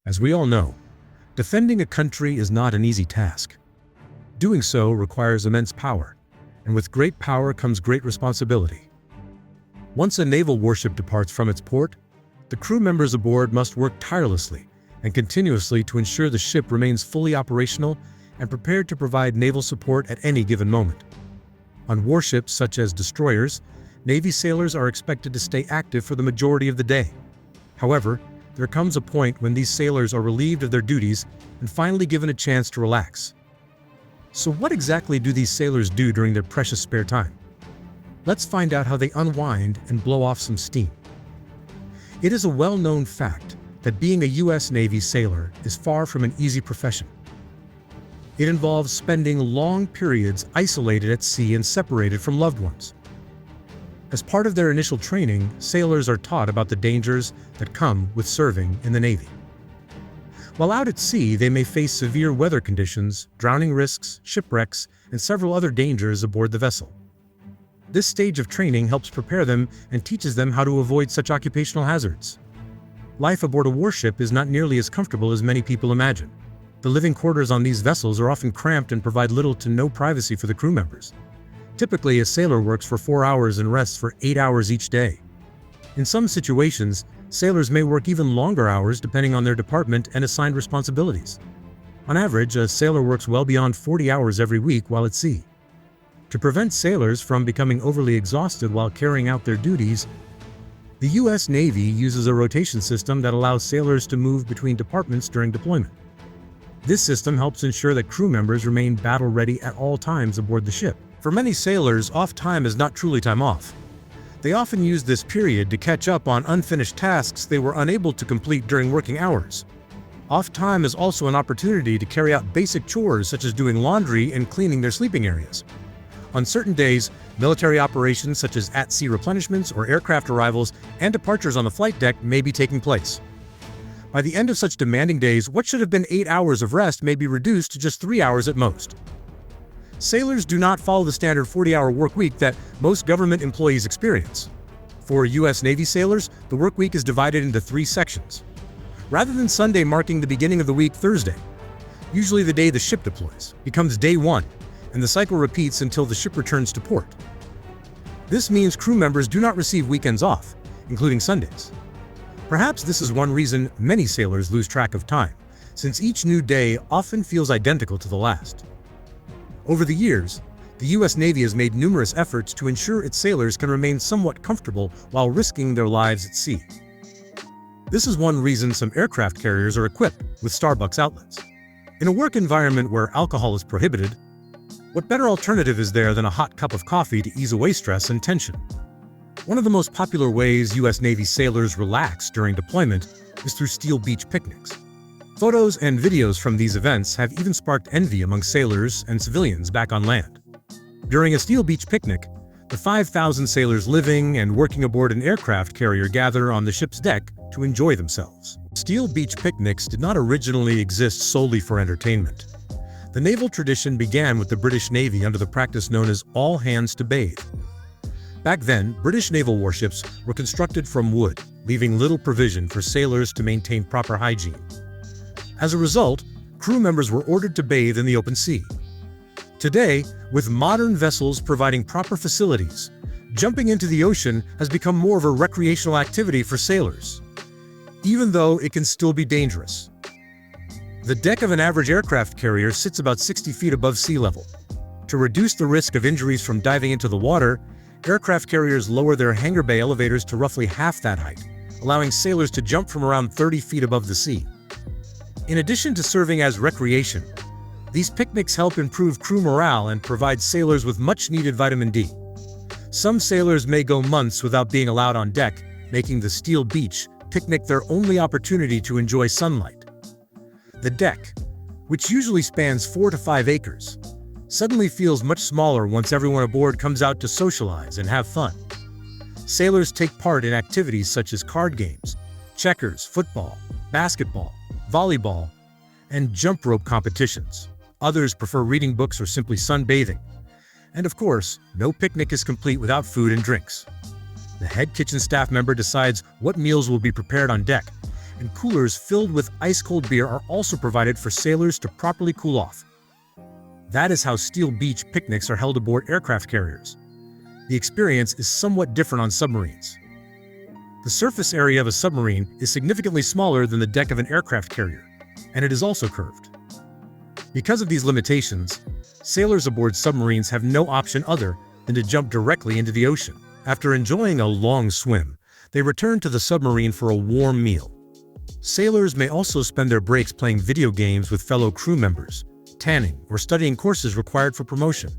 As we all know, defending a country is not an easy task. Doing so requires immense power, and with great power comes great responsibility. Once a naval warship departs from its port, the crew members aboard must work tirelessly and continuously to ensure the ship remains fully operational and prepared to provide naval support at any given moment. On warships such as destroyers, Navy sailors are expected to stay active for the majority of the day. However, there comes a point when these sailors are relieved of their duties and finally given a chance to relax. So what exactly do these sailors do during their precious spare time? Let's find out how they unwind and blow off some steam. It is a well-known fact that being a U.S. Navy sailor is far from an easy profession. It involves spending long periods isolated at sea and separated from loved ones. As part of their initial training, sailors are taught about the dangers that come with serving in the Navy. While out at sea, they may face severe weather conditions, drowning risks, shipwrecks, and several other dangers aboard the vessel. This stage of training helps prepare them and teaches them how to avoid such occupational hazards. Life aboard a warship is not nearly as comfortable as many people imagine. The living quarters on these vessels are often cramped and provide little to no privacy for the crew members. Typically, a sailor works for 4 hours and rests for 8 hours each day. In some situations, sailors may work even longer hours depending on their department and assigned responsibilities. On average, a sailor works well beyond 40 hours every week while at sea. To prevent sailors from becoming overly exhausted while carrying out their duties, the U.S. Navy uses a rotation system that allows sailors to move between departments during deployment. This system helps ensure that crew members remain battle-ready at all times aboard the ship. For many sailors, off time is not truly time off. They often use this period to catch up on unfinished tasks they were unable to complete during working hours. Off time is also an opportunity to carry out basic chores such as doing laundry and cleaning their sleeping areas. On certain days, military operations such as at-sea replenishments or aircraft arrivals and departures on the flight deck may be taking place. By the end of such demanding days, what should have been 8 hours of rest may be reduced to just 3 hours at most. Sailors do not follow the standard 40-hour work week that most government employees experience. For U.S. Navy sailors, the work week is divided into 3 sections. Rather than Sunday marking the beginning of the week, Thursday, usually the day the ship deploys, becomes day 1, and the cycle repeats until the ship returns to port. This means crew members do not receive weekends off, including Sundays. Perhaps this is one reason many sailors lose track of time, since each new day often feels identical to the last. Over the years, the U.S. Navy has made numerous efforts to ensure its sailors can remain somewhat comfortable while risking their lives at sea. This is one reason some aircraft carriers are equipped with Starbucks outlets. In a work environment where alcohol is prohibited, what better alternative is there than a hot cup of coffee to ease away stress and tension? One of the most popular ways U.S. Navy sailors relax during deployment is through steel beach picnics. Photos and videos from these events have even sparked envy among sailors and civilians back on land. During a steel beach picnic, the 5,000 sailors living and working aboard an aircraft carrier gather on the ship's deck to enjoy themselves. Steel beach picnics did not originally exist solely for entertainment. The naval tradition began with the British Navy under the practice known as all hands to bathe. Back then, British naval warships were constructed from wood, leaving little provision for sailors to maintain proper hygiene. As a result, crew members were ordered to bathe in the open sea. Today, with modern vessels providing proper facilities, jumping into the ocean has become more of a recreational activity for sailors, even though it can still be dangerous. The deck of an average aircraft carrier sits about 60 feet above sea level. To reduce the risk of injuries from diving into the water, aircraft carriers lower their hangar bay elevators to roughly half that height, allowing sailors to jump from around 30 feet above the sea. In addition to serving as recreation, these picnics help improve crew morale and provide sailors with much-needed vitamin D. Some sailors may go months without being allowed on deck, making the steel beach picnic their only opportunity to enjoy sunlight. The deck, which usually spans 4 to 5 acres, suddenly feels much smaller once everyone aboard comes out to socialize and have fun. Sailors take part in activities such as card games, checkers, football, basketball, volleyball, and jump rope competitions. Others prefer reading books or simply sunbathing. And of course, no picnic is complete without food and drinks. The head kitchen staff member decides what meals will be prepared on deck, and coolers filled with ice-cold beer are also provided for sailors to properly cool off. That is how steel beach picnics are held aboard aircraft carriers. The experience is somewhat different on submarines. The surface area of a submarine is significantly smaller than the deck of an aircraft carrier, and it is also curved. Because of these limitations, sailors aboard submarines have no option other than to jump directly into the ocean. After enjoying a long swim, they return to the submarine for a warm meal. Sailors may also spend their breaks playing video games with fellow crew members, tanning, or studying courses required for promotion.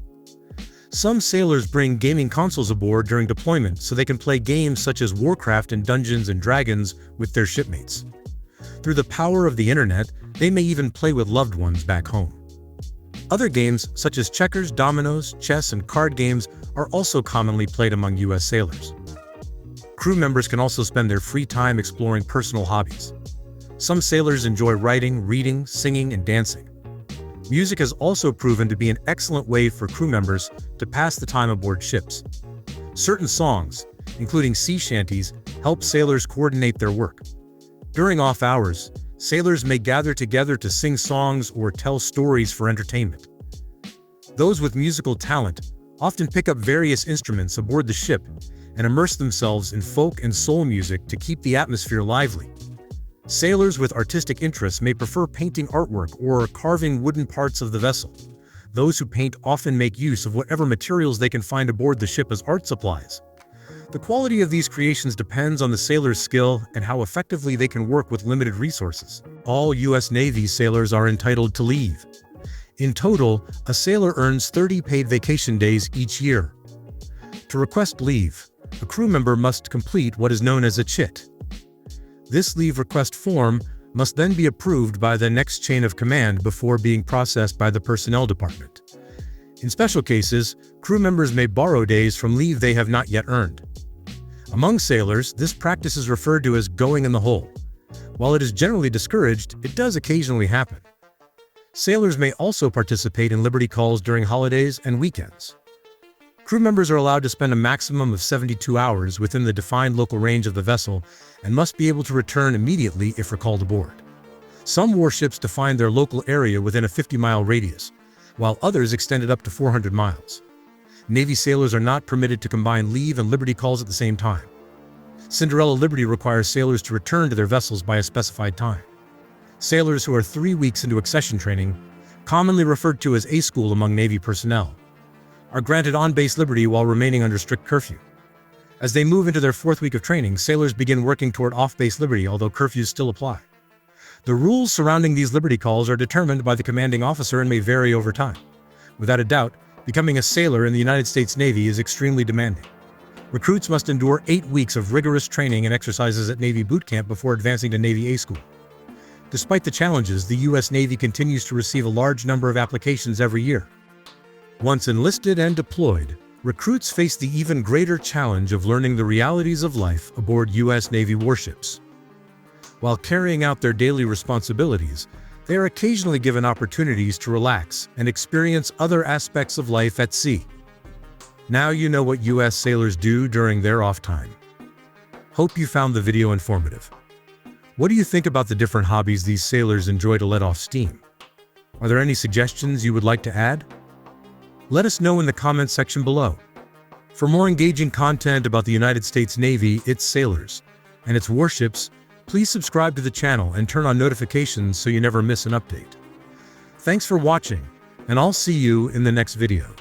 Some sailors bring gaming consoles aboard during deployment so they can play games such as Warcraft and Dungeons and Dragons with their shipmates. Through the power of the internet, they may even play with loved ones back home. Other games, such as checkers, dominoes, chess, and card games, are also commonly played among U.S. sailors. Crew members can also spend their free time exploring personal hobbies. Some sailors enjoy writing, reading, singing, and dancing. Music has also proven to be an excellent way for crew members to pass the time aboard ships. Certain songs, including sea shanties, help sailors coordinate their work. During off hours, sailors may gather together to sing songs or tell stories for entertainment. Those with musical talent often pick up various instruments aboard the ship and immerse themselves in folk and soul music to keep the atmosphere lively. Sailors with artistic interests may prefer painting artwork or carving wooden parts of the vessel. Those who paint often make use of whatever materials they can find aboard the ship as art supplies. The quality of these creations depends on the sailor's skill and how effectively they can work with limited resources. All U.S. Navy sailors are entitled to leave. In total, a sailor earns 30 paid vacation days each year. To request leave, a crew member must complete what is known as a CHIT. This leave request form must then be approved by the next chain of command before being processed by the personnel department. In special cases, crew members may borrow days from leave they have not yet earned. Among sailors, this practice is referred to as going in the hole. While it is generally discouraged, it does occasionally happen. Sailors may also participate in liberty calls during holidays and weekends. Crew members are allowed to spend a maximum of 72 hours within the defined local range of the vessel and must be able to return immediately if recalled aboard. Some warships define their local area within a 50-mile radius, while others extend it up to 400 miles. Navy sailors are not permitted to combine leave and liberty calls at the same time. Cinderella Liberty requires sailors to return to their vessels by a specified time. Sailors who are 3 weeks into accession training, commonly referred to as A-School among Navy personnel, are granted on-base liberty while remaining under strict curfew. As they move into their 4th week of training, sailors begin working toward off-base liberty, although curfews still apply. The rules surrounding these liberty calls are determined by the commanding officer and may vary over time. Without a doubt, becoming a sailor in the United States Navy is extremely demanding. Recruits must endure 8 weeks of rigorous training and exercises at Navy boot camp before advancing to Navy A-School. Despite the challenges, the U.S. Navy continues to receive a large number of applications every year. Once enlisted and deployed, recruits face the even greater challenge of learning the realities of life aboard U.S. Navy warships. While carrying out their daily responsibilities, they are occasionally given opportunities to relax and experience other aspects of life at sea. Now you know what U.S. sailors do during their off time. Hope you found the video informative. What do you think about the different hobbies these sailors enjoy to let off steam? Are there any suggestions you would like to add? Let us know in the comments section below. For more engaging content about the United States Navy, its sailors, and its warships, please subscribe to the channel and turn on notifications so you never miss an update. Thanks for watching, and I'll see you in the next video.